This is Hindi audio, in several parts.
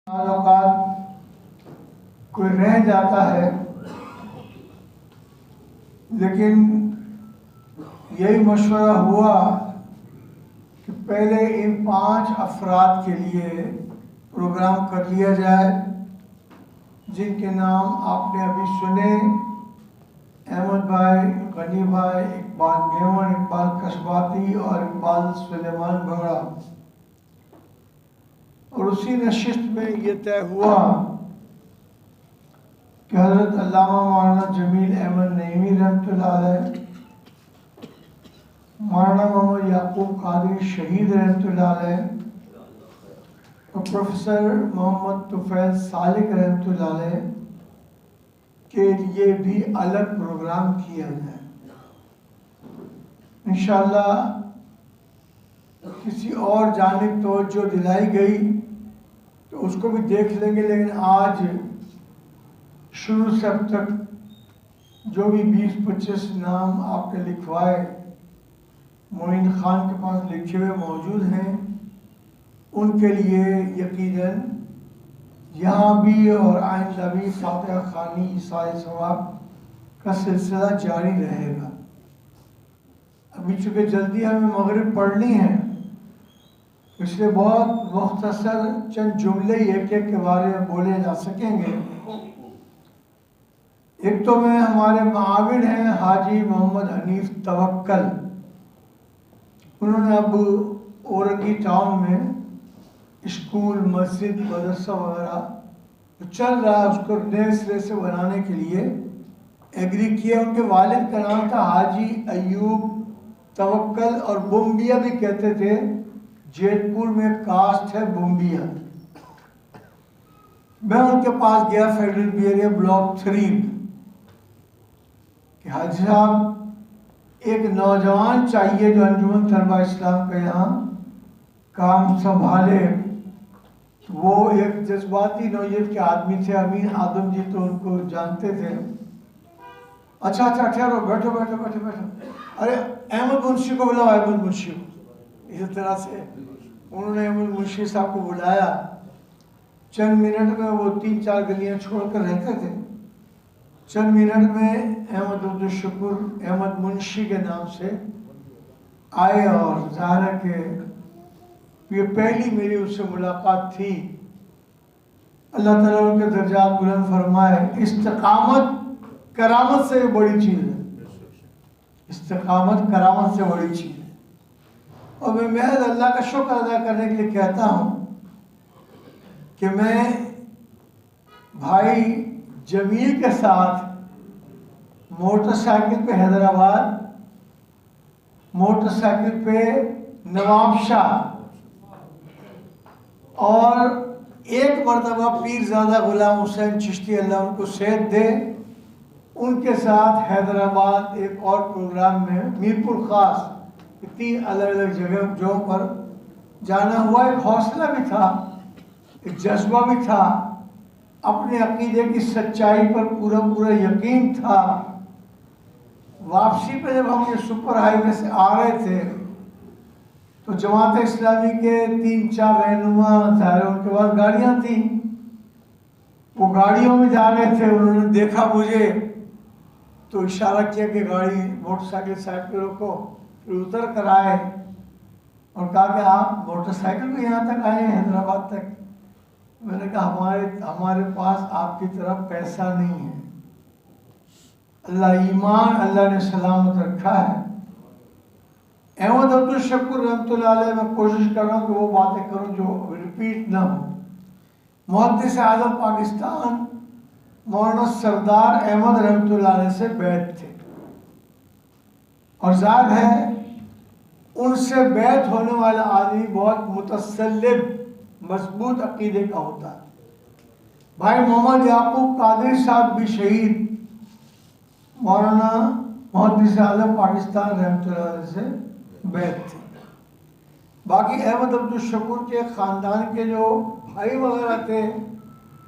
औकात कोई रह जाता है, लेकिन यही मशवरा हुआ कि पहले इन 5 अफराद के लिए प्रोग्राम कर लिया जाए जिनके नाम आपने अभी सुने। अहमद भाई, गनी भाई, इकबाल मेमन, इकबाल कशबाती और इकबाल सुलेमान भंगड़ा। और उसी नशिस्त में ये तय हुआ कि हज़रत अल्लामा मौलाना जमील अहमद नईमी रहमतुल्लाह अलैह, मौलाना मोहम्मद याकूब कादरी शहीद रहमतुल्लाह अलैह और प्रोफेसर मोहम्मद तुफैल सालिक रहमतुल्लाह अलैह के लिए भी अलग प्रोग्राम किया जाए। इंशाअल्लाह किसी और जानिब तवज्जो दिलाई गई तो उसको भी देख लेंगे, लेकिन आज शुरू से अब तक जो भी 20-25 नाम आपने लिखवाए मोइन खान के पास लिखे हुए मौजूद हैं, उनके लिए यकीनन यहाँ भी और आइंदा भी फातिहा खानी ईसाई सवाब का सिलसिला जारी रहेगा। अभी चूँकि जल्दी हमें मगरिब पढ़नी है, इसलिए बहुत मुख्तसर चंद जुमले एक के बारे में बोले जा सकेंगे। एक तो मैं हमारे माविन हैं हाजी मोहम्मद हनीफ तवक्कल, उन्होंने अब औरंगी टाउन में स्कूल, मस्जिद, मदरसा वगैरह तो चल रहा है, उसको नए सिरे से बनाने के लिए एग्री किया। उनके वालिद का नाम था हाजी अयूब तवक्कल और बुम्बिया भी कहते थे। जैतपुर में कास्ट है बुम्बिया। मैं उनके पास गया फेडरल बियरिया ब्लॉक 3 कि हाजी साहब एक नौजवान चाहिए जो अंजुमन तलबा इस्लाम के यहाँ काम संभाले। वो एक जज्बाती नौयत के आदमी थे, अमीन आदम जी तो उनको जानते थे। अच्छा ठहरो, बैठो बैठो बैठो बैठो। अरे अहमद मुंशी को बुलाओ, अहमद मुंशी को। इस तरह से उन्होंने अहमद मुंशी साहब को बुलाया। चंद मिनट में वो 3-4 गलियां छोड़कर रहते थे। चंद मिनट में अहमद अब्दुल शुक्र अहमद मुंशी के नाम से आए और ज़ाहिर है कि ये पहली मेरी उससे मुलाकात थी। अल्लाह ताला उनके दर्जात बुलंद फरमाए। इस्तिकामत करामत से बड़ी चीज़ है, इस्तिकामत करामत से बड़ी चीज़ है। और मैं महज अल्लाह का शुक्र अदा करने के लिए कहता हूँ कि मैं भाई जमील के साथ मोटरसाइकिल पे हैदराबाद, मोटरसाइकिल पे नवाबशाह और एक मरतबा पीरज़ादा गुलाम हुसैन चिश्ती अल्लाह उनको सेहत दे, उनके साथ हैदराबाद एक और प्रोग्राम में मीरपुर खास 3 अलग अलग जगहों पर जाना हुआ। एक हौसला भी था, एक जज्बा भी था, अपने अकीदे की सच्चाई पर पूरा पूरा यकीन था। वापसी पे जब हम ये सुपर हाईवे से आ रहे थे तो जमात इस्लामी के 3-4 रहनुमा ज़ाहिर उनके पास गाड़ियाँ थी, वो गाड़ियों में जा रहे थे। उन्होंने देखा मुझे तो इशारा किया कि गाड़ी मोटरसाइकिल साइड पे रोको, फिर उतर कर आए और कहा कि आप मोटरसाइकिल में यहाँ तक आए हैं, हैदराबाद तक। मैंने कहा हमारे पास आपकी तरफ पैसा नहीं है, अल्लाह ईमान अल्लाह ने सलामत रखा है। अहमद अब्दुल शक्र रहमतुल्लाह अलैह, मैं कोशिश कर रहा हूँ कि वो बातें करूँ जो रिपीट ना हो। मुहद्दिस आज़म पाकिस्तान मौलाना सरदार अहमद रहमतुल्लाह अलैह से बैत थे और ज़ाहिर है उनसे बैत होने वाला आदमी बहुत मुतसल्लिब मजबूत अकीदे का होता है। भाई मोहम्मद याकूब कादरी साहब भी शहीद मौलाना मुहद्दिस आज़म पाकिस्तान रहमतुल्लाह अलैह से बैत थे। बाकी अहमद अब्दुल शक्र के ख़ानदान के जो भाई वगैरह थे,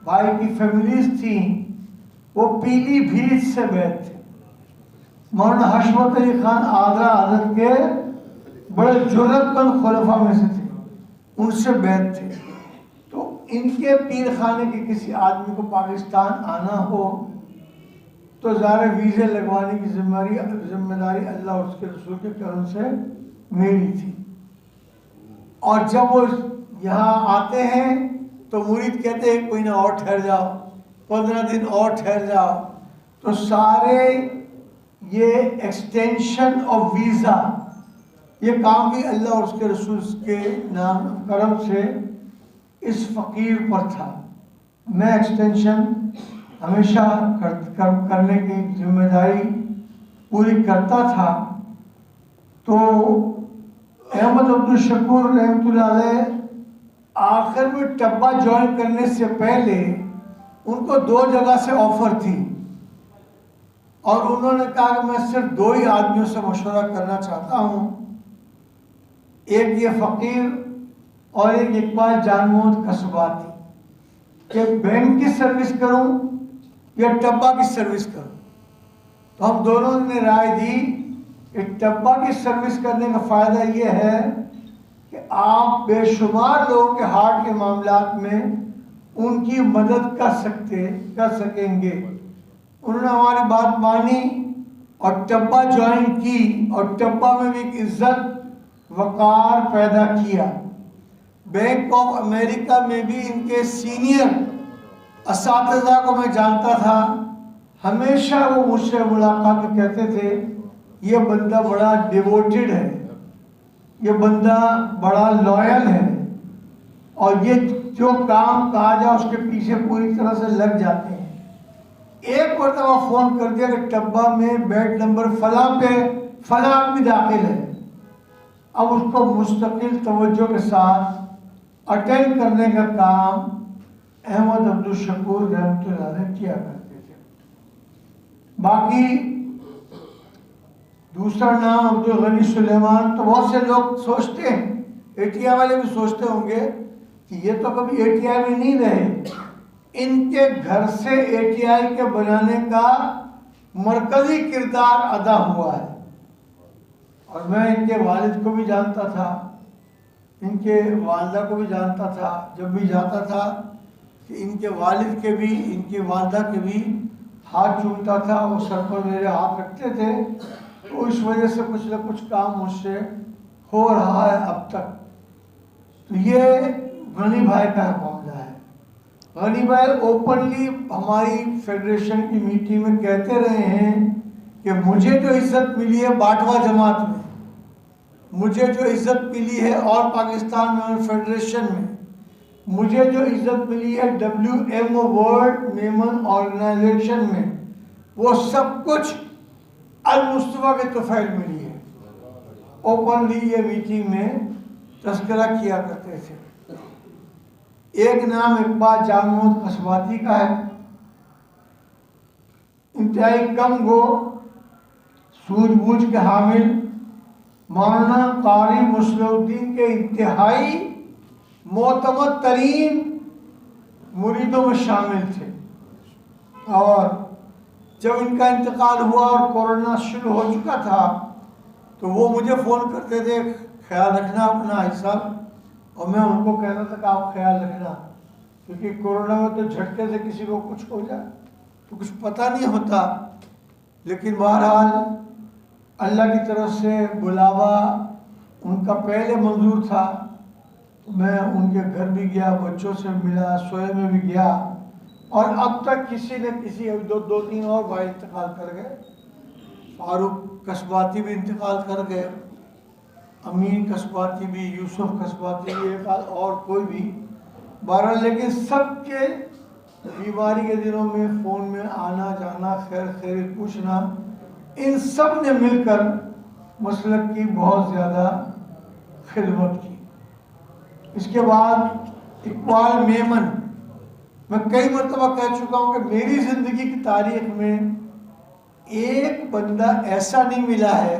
भाई की फैमिलीज थी, वो पीलीभीत से बैत थे। मौलाना हशमत अली खान आगरा हज़रत के बड़े जुर्रतमंद खुलफा में से थे, उनसे बैत थे। तो इनके पीर खाने के किसी आदमी को पाकिस्तान आना हो तो ज़ाहिर वीज़े लगवाने की जिम्मेदारी अल्लाह और उसके रसूल के करम से मेरी थी। और जब वो यहाँ आते हैं तो मुरीद कहते हैं कोई ना और ठहर जाओ, 15 दिन और ठहर जाओ। तो सारे ये एक्सटेंशन ऑफ वीज़ा ये काम भी अल्लाह और उसके रसूल के नाम करम से इस फ़कीर पर था। मैं एक्सटेंशन हमेशा करने की जिम्मेदारी पूरी करता था। तो अहमद अब्दुल शकूर रहमतुल्लाह अलैह आखिर में टब्बा ज्वाइन करने से पहले उनको 2 जगह से ऑफ़र थी और उन्होंने कहा कि मैं सिर्फ 2 ही आदमियों से मशवरा करना चाहता हूँ, एक ये फ़कीर और एक इकबाल जानमोहद कसबाती, कि बैंक की सर्विस करूँ या टब्बा की सर्विस करूँ। तो हम दोनों ने राय दी कि टब्बा की सर्विस करने का फ़ायदा ये है कि आप बेशुमार लोगों के हार्ट के मामलात में उनकी मदद कर सकेंगे। उन्होंने हमारी बात मानी और टब्बा ज्वाइन की और टब्बा में भी एक इज्जत वकार पैदा किया। बैंक ऑफ अमेरिका में भी इनके सीनियर असातिज़ा को मैं जानता था। हमेशा वो मुझसे मुलाकात में कहते थे ये बंदा बड़ा डिवोटेड है, ये बंदा बड़ा लॉयल है और ये जो काम कहा जाए उसके पीछे पूरी तरह से लग जाते हैं। एक मरतबा फ़ोन कर दिया कि टब्बा में बेड नंबर फलां पे फलां आदमी दाखिल है। अब उसको मुस्तकिल तवज्जो के साथ अटेंड करने का काम अहमद अब्दुल शकूर रहमतुल्लाह अलैह किया करते थे। बाकी दूसरा नाम अब्दुल गनी सुलेमान। तो बहुत से लोग सोचते हैं, एटीआई वाले भी सोचते होंगे कि ये तो कभी एटीआई में नहीं रहे, इनके घर से एटीआई के बनाने का मरकजी किरदार अदा हुआ है। और मैं इनके वालिद को भी जानता था, इनके वालदा को भी जानता था। जब भी जाता था कि इनके वालिद के भी इनकी वालदा के भी हाथ चूमता था, वो सर पर मेरे हाथ रखते थे। तो इस वजह से कुछ न कुछ काम मुझसे हो रहा है अब तक। तो ये गनी भाई का मामला है। गनी भाई ओपनली हमारी फेडरेशन की मीटिंग में कहते रहे हैं कि मुझे जो इज्जत मिली है बाटवा जमात में, मुझे जो इज्जत मिली है और पाकिस्तान में फेडरेशन में, मुझे जो इज्जत मिली है WMO वर्ल्ड मेमन ऑर्गेनाइजेशन में, वो सब कुछ अल मुस्तफा के तुफैल मिली है। ओपनली ये मीटिंग में तस्करा किया करते थे। एक नाम इकबाल जानमोहद कसबाती का है। इंतहाई कम गो सूझबूझ के हामिल मौलाना कारी मुस्लिउद्दीन के इंतहाई मोतमद तरीन मुरीदों में शामिल थे। और जब इनका इंतकाल हुआ और कोरोना शुरू हो चुका था तो वो मुझे फ़ोन करते थे, ख्याल रखना अपना हिस्सा। और मैं उनको कहता था कि आप ख्याल रखना, क्योंकि कोरोना में तो झटके से किसी को कुछ हो जाए तो कुछ पता नहीं होता। लेकिन बहरहाल अल्लाह की तरफ से बुलावा उनका पहले मंजूर था। तो मैं उनके घर भी गया, बच्चों से मिला, सोए में भी गया। और अब तक किसी न किसी दो तीन और भाई इंतकाल कर गए। फारूक कसबाती भी इंतकाल कर गए, अमीन कसबाती भी, यूसुफ कसबाती भी, एक और कोई भी 12। लेकिन सबके बीमारी के दिनों में फ़ोन में आना जाना, खैर पूछना, इन सब ने मिलकर मसलक की बहुत ज़्यादा खिदमत की। इसके बाद इकबाल मेमन, मैं कई मरतबा कह चुका हूँ कि मेरी ज़िंदगी की तारीख में एक बंदा ऐसा नहीं मिला है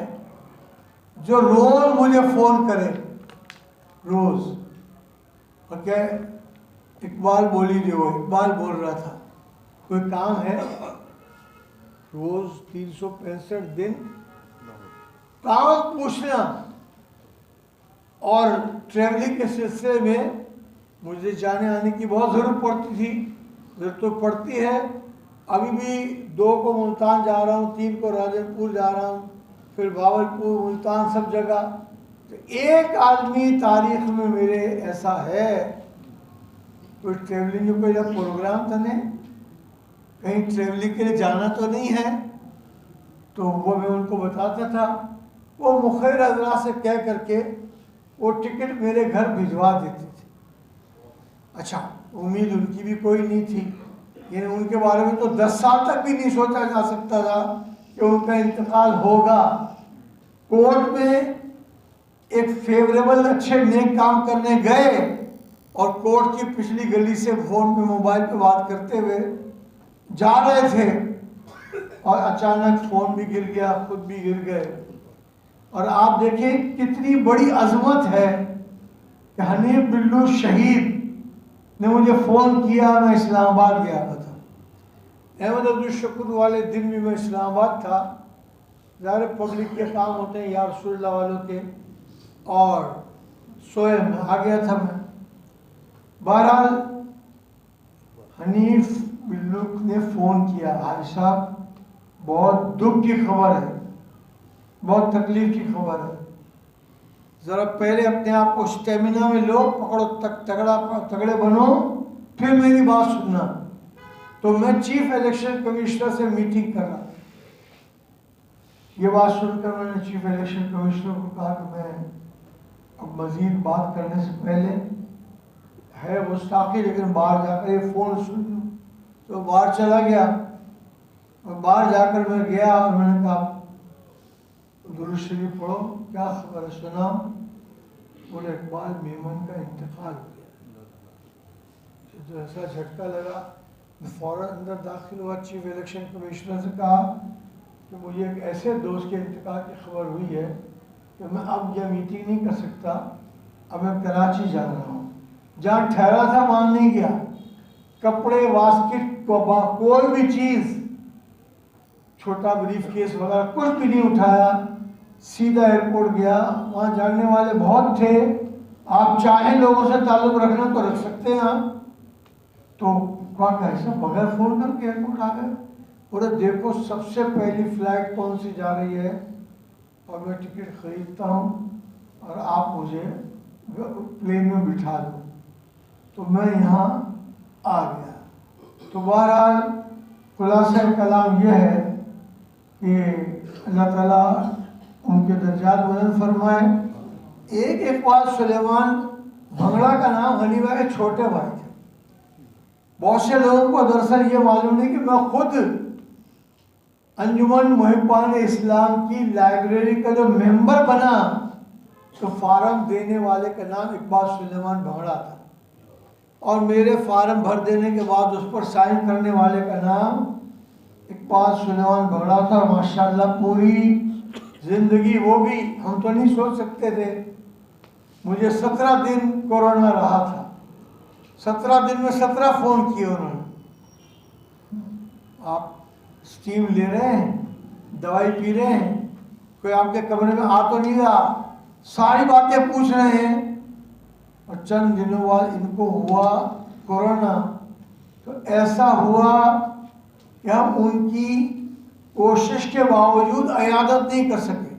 जो रोज़ मुझे फ़ोन करे, रोज़। और क्या इकबाल बोली जो इकबाल बोल रहा था, कोई काम है, रोज़ 365 दिन काम पूछना। और ट्रैवलिंग के सिलसिले में मुझे जाने आने की बहुत ज़रूरत पड़ती थी, ज़रूरत तो पड़ती है। अभी भी 2 को मुल्तान जा रहा हूँ, 3 को राजनपुर जा रहा हूँ, फिर भावलपुर, मुल्तान, सब जगह। तो एक आदमी तारीख में मेरे ऐसा है, कोई ट्रेवलिंग का प्रोग्राम तो नहीं, कहीं ट्रेवलिंग के लिए जाना तो नहीं है, तो वो मैं उनको बताता था। वो मुखैर हजरात से कह करके वो टिकट मेरे घर भिजवा देते थे। अच्छा, उम्मीद उनकी भी कोई नहीं थी, यानी उनके बारे में तो 10 साल तक भी नहीं सोचा जा सकता था कि उनका इंतकाल होगा। कोर्ट में एक फेवरेबल अच्छे नेक काम करने गए और कोर्ट की पिछली गली से फोन पे मोबाइल पे बात करते हुए जा रहे थे और अचानक फोन भी गिर गया, खुद भी गिर गए। और आप देखिए कितनी बड़ी अजमत है कि हनीफ बिल्लू शहीद ने मुझे फ़ोन किया, मैं इस्लामाबाद गया था। अहमद अब्दुल शुक्र वाले दिन भी मैं इस्लामाबाद था। ज़ाहिर पब्लिक के काम होते हैं यार रसूलुल्लाह वालों के, और सोए में आ गया था मैं। बहरहाल हनीफ बिल्लू ने फ़ोन किया, हाजी साहब बहुत दुख की खबर है, बहुत तकलीफ की खबर है, ज़रा पहले अपने आप को स्टेमिना में लो, पकड़ो, तगड़े बनो, फिर मेरी बात सुनना। तो मैं चीफ इलेक्शन कमिश्नर से मीटिंग कर रहा था। ये बात सुनकर मैंने चीफ इलेक्शन कमिश्नर को कहा कि मैं अब मज़ीद बात करने से पहले है गुस्ताखी, लेकिन बाहर जाकर ये फ़ोन सुन लूँ। तो बाहर चला गया और बाहर जाकर मैं गया और मैंने कहा दुरूद शरीफ पढ़ो, क्या खबर है, सुनाओ। बोले इकबाल मेमन का इंतकाल हो गया। तो ऐसा झटका लगा, मैं फ़ौरन अंदर दाखिल हुआ, चीफ इलेक्शन कमिश्नर से कहा कि मुझे एक ऐसे दोस्त के इंतकाल की खबर हुई है कि मैं अब यह मीटिंग नहीं कर सकता, अब मैं कराची जा रहा हूँ। जहाँ ठहरा था वहाँ नहीं गया, कपड़े, बास्केट, कोई भी चीज़, छोटा ब्रीफ केस वगैरह कुछ भी नहीं उठाया, सीधा एयरपोर्ट गया। वहाँ जानने वाले बहुत थे, आप चाहे लोगों से ताल्लुक़ रखना तो रख सकते हैं आप। तो क्या कैसे बगैर फ़ोन करके एयरपोर्ट आ गए। बोले देखो सबसे पहली फ़्लाइट कौन सी जा रही है और मैं टिकट ख़रीदता हूँ और आप मुझे प्लेन में बिठा दो। तो मैं यहाँ आ गया। तो बहरहाल खुलासा कलाम यह है कि अल्लाह ताला उनके दर्जात बुलंद फरमाए। एक इकबाल सुलेमान भंगड़ा का नाम हनीफा के छोटे भाई थे। बहुत से लोगों को दरअसल ये मालूम नहीं कि मैं खुद अंजुमन मुहिब्बान इस्लाम की लाइब्रेरी का जो मेंबर बना तो फार्म देने वाले का नाम इकबाल सुलेमान भंगड़ा था, और मेरे फार्म भर देने के बाद उस पर साइन करने वाले का नाम इकबाल सुलेमान भंगड़ा था। माशाअल्लाह पूरी ज़िंदगी, वो भी हम तो नहीं सोच सकते थे। मुझे 17 दिन कोरोना रहा था, 17 दिन में 17 फ़ोन किए उन्होंने। आप स्टीम ले रहे हैं, दवाई पी रहे हैं, कोई आपके कमरे में आ तो नहीं रहा, सारी बातें पूछ रहे हैं। और चंद दिनों बाद इनको हुआ कोरोना। तो ऐसा हुआ कि हम उनकी कोशिश के बावजूद इयादत नहीं कर सके,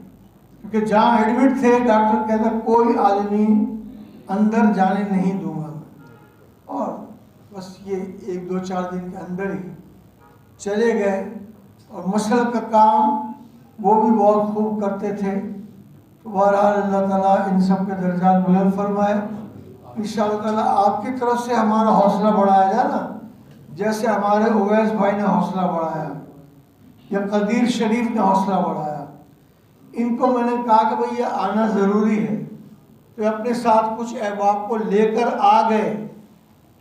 क्योंकि जहाँ एडमिट थे डॉक्टर कहता कोई आदमी अंदर जाने नहीं दूंगा। और बस ये 1-2-4 दिन के अंदर ही चले गए। और मसल का काम वो भी बहुत खूब करते थे। तो बहरहाल अल्लाह ताला इन सब के दर्जात बुलंद फरमाए। इंशाअल्लाह ताला आपकी तरफ से हमारा हौसला बढ़ाया जाए ना, जैसे हमारे उवैस भाई ने हौसला बढ़ाया या कदीर शरीफ ने हौसला बढ़ाया। इनको मैंने कहा कि भाई ये आना ज़रूरी है, तो अपने साथ कुछ अहबाब को लेकर आ गए।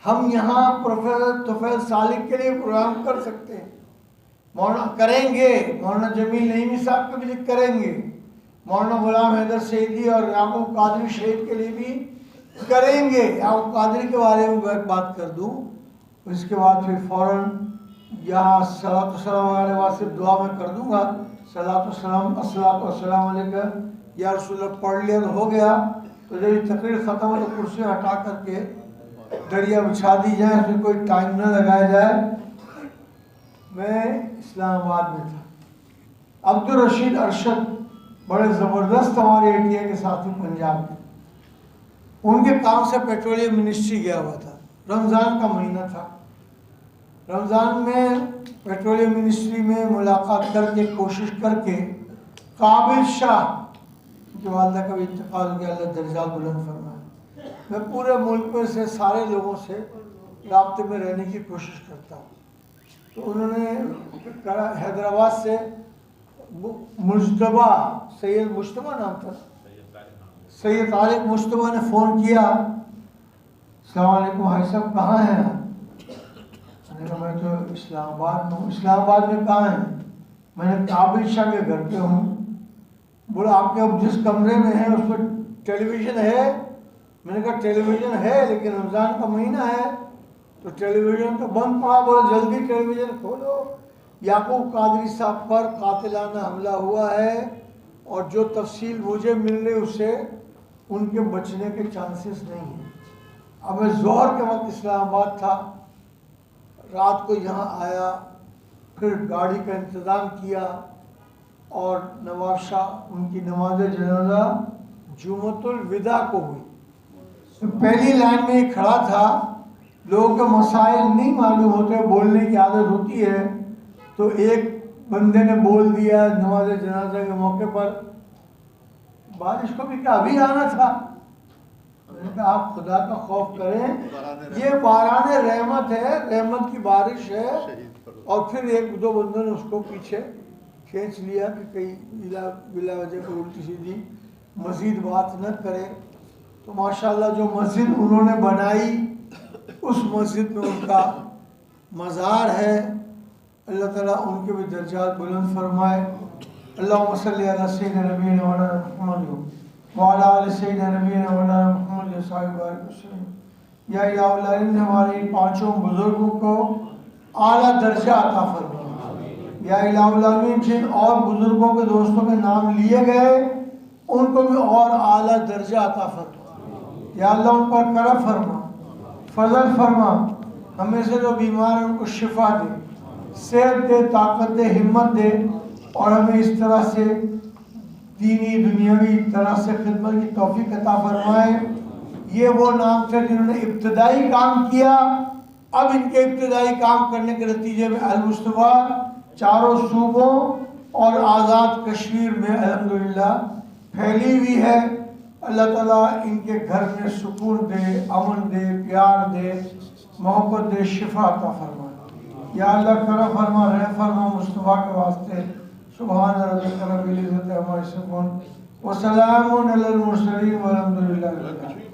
हम यहाँ प्रोफेसर तुफैल सालिक के लिए प्रोग्राम कर सकते हैं, मौलाना करेंगे, मौलाना जमील नईमी साहब के लिए करेंगे, मौलाना गुलाम हैदर सईदी और याकूब कादरी शहीद के लिए भी करेंगे। याकूब कादरी के बारे में बात कर दूँ, इसके बाद फिर फ़ौरन यहाँ सलात व सलाम वाले वास्ते दुआ में कर दूँगा। सलात व सलाम अस्सलाम अलैका या रसूलल्लाह पढ़ लिया तो हो गया। तो जब ये तकरीर ख़त्म हो तो कुर्सी हटा करके दरिया बिछा दी जाए, उसमें कोई टाइम न लगाया जाए। मैं इस्लामाबाद में था, अब्दुल रशीद अरशद बड़े ज़बरदस्त हमारे एटीए के साथी पंजाब में, उनके काम से पेट्रोलियम मिनिस्ट्री गया हुआ था। रमज़ान का महीना था, रमज़ान में पेट्रोलियम मिनिस्ट्री में मुलाकात करके कोशिश करके काबिल शाह की वालदा का भी इंतकाल हो गया, अल्लाह दर्जात बुलंद फरमाए। मैं पूरे मुल्क में से सारे लोगों से राब्ते में रहने की कोशिश करता हूँ। तो उन्होंने हैदराबाद से मुश्तबा, सैयद मुश्तबा नाम था, सैयद तारिक मुश्तबा ने फ़ोन किया, अस्सलाम वालेकुम भाई साहब, कहाँ हैं आप? मैंने कहा मैं तो इस्लामाबाद में हूँ। इस्लामाबाद में कहाँ हैं? मैंने काबिल शाह के घर पे हूँ। बोला आपके अब जिस कमरे में है उस पर टेलीविज़न है? मैंने कहा टेलीविज़न है लेकिन रमज़ान का महीना है तो टेलीविज़न तो बंद पड़ा। बोला जल्दी टेलीविज़न खोलो, याकूब कादरी साहब पर कातिलाना हमला हुआ है और जो तफसील मुझे मिल रही उससे उनके बचने के चांसेस नहीं हैं। अब मैं ज़ोहर के वक्त इस्लामाबाद था, रात को यहाँ आया, फिर गाड़ी का इंतज़ाम किया और नवाब शाह उनकी नमाज जनाजा जुमतुल विदा को हुई। तो पहली लाइन में ही खड़ा था, लोगों के मसाइल नहीं मालूम होते, बोलने की आदत होती है, तो एक बंदे ने बोल दिया नमाज जनाजा के मौके पर, बारिश को भी क्या अभी आना था? मैंने कहा आप खुदा का खौफ करें, ये बारान रहमत है, रहमत की बारिश है। और फिर एक दो बंदों ने उसको पीछे खींच लिया कि कहीं बिला वजह को उल्टी सीधी मज़ीद बात न करे। तो माशाल्लाह जो मस्जिद उन्होंने बनाई उस मस्जिद में उनका मज़ार है, अल्लाह ताला उनके भी दर्जात बुलंद फरमाए। अल्लाहुम्मा सल्ली अला सय्यिदिना नबीना व अला मुहम्मद व अला आलि सय्यिदिना नबीना व अला मुहम्मद साहिब। या इलाही हमारे इन पांचों बुजुर्गों को आला दर्जा अता फरमा। या इलाही जिन और बुजुर्गों के दोस्तों के नाम लिए गए उनको भी और आला दर्जा अता फरमा। या अल्लाह उन पर करम फरमा, फजल फरमा, हमें से जो बीमार हैं उनको शिफा दे, सेहत दे, ताकत दे, हिम्मत दे और हमें इस तरह से दीनी दुनियावी तरह से खिदमत की तौफीक अता फरमाए। ये वो नाम थे जिन्होंने इब्तदाई काम किया, अब इनके इब्तदाई काम करने के नतीजे में अल मुस्तफा चारों सूबों और आज़ाद कश्मीर में अल्हम्दुलिल्लाह फैली हुई है। अल्लाह ताला इनके घर में सुकून दे, अमन दे, प्यार दे, मोहब्बत दे, शिफा अता फरमा। या अल्लाह करम फरमा, रहम फरमा मुस्तफा के वास्ते। सुभान रब्बिका रब्बिल इज्जति अम्मा यसिफून व सलामुन अलल मुरसलीन वल्हम्दुलिल्लाहि रब्बिल आलमीन।